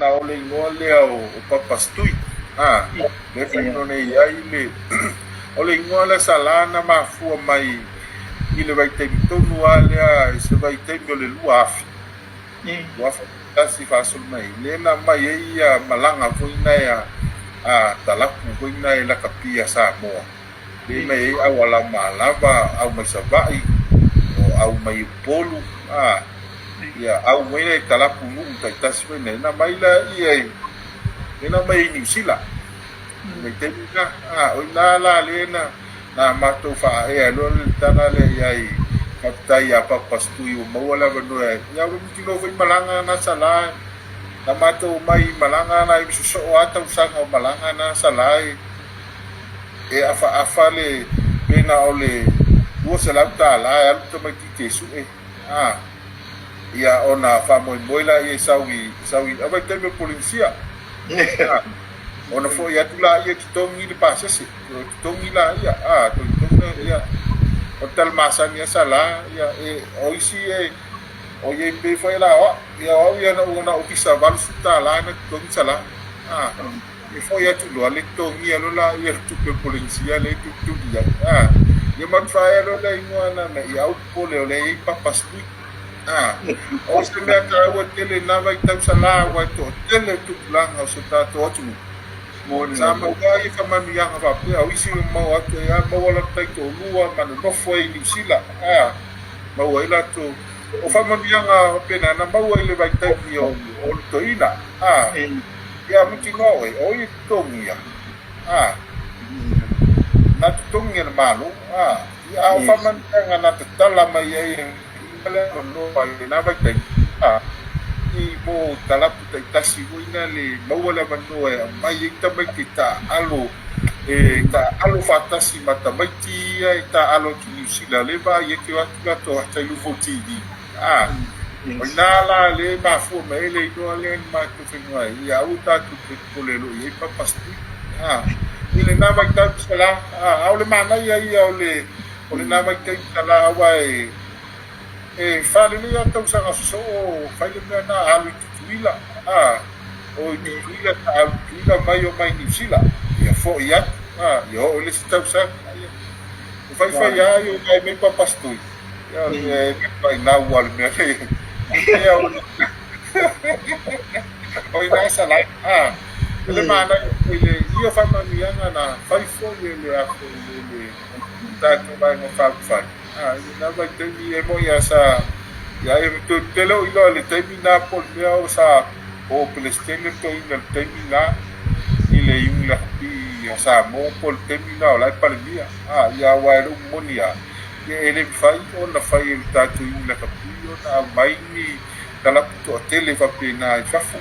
na o le ingoa lea o papastui le whainone ai le o le ingoa le salana mafua mai i le vaitaimi tonu a lea e se vaitaimi o le lua afi ua fatasi faasolu mai lena mai ai ia malaga foina ea talapu foina e lakapia Samoa le mai ai au alamalava au mai sava'i o au mai upolu ia au mai e talapu nuu taitasi foina ena mai la ia ena mai New Zealand mai temina oina la lena na matou fa'aea loa le tana le iai kapitai a papastui o maua lava noe ia ua mitino foi malaga na sala na matou mai malaga na i soso'o a tausaga o malaga na sala e afa le pena o le ua salau tālā e alu tamaiti kesu'e ia ona fa'amoemoe la ia sau'i avaitaimi o polisia ona fo'i atu la ia totogi i le pasese totogi la ia totogi ia o talamasani a sala ia o isi o iai pe foi la ia o ia na ofisa valu sutala na totogi sala e foi atu loa le totogi alo la ia tupe polisia le tutugi ia matufae alo le ingoa na ia au pole o le ei papastui o se mea kaua tele na vaitau sala ua to'atele tupulaga o se tatou atu sa mauga ia famanuiaga faapea o isi mau atu e mau ala taito'olua ma nonofo ai New Zealand mau ai latou o famanuiaga pena na mau ai le vaitaimi o le toina ia mitino'o e o ia totogi ia na totogi ana malo ia o famanuiaga na tatala mai ai le lonoa i lenā vaitaimi i mo talapu taitasi hoina le maua le manoa e mai ai tamaiti ta'alo ta'alo fa'atasi ma tamaiti ia e ta'alo atu New Zealand le vaieke atu latou hatailufo TV oinā la le mafua mai le inoa le matou whenua ai ia au tatou po le lo'i ai papastui i lenā vaitaimi sala ao le manai ai ia o lenā vaitaimi sala aua fa'alelei a tausaga soso'o faile mea na alu i tutuila o i tutuila ta'alu tuila mai o mai New Zealand ia fo'i atu ia o'o i le se tausaga e faifai ai o ai mai papastui ia e fa'inau a le mea lea oinā salai le manai i le ia fa'amanuiaga na fai fo'i e le afo le tatou vaega fa'afai ina vaitaimi e mo ia sa ia e tele o ilo le taimi na polemea o sa o pelestele toina le taimi la i le iugi lakapi a Samoa po le taimi la o lae palemia ia ua e lo'u moni ia e le mafai ona fai e le tatou iugi lakapi ona au mai ni talapu to'atele faapena i fafo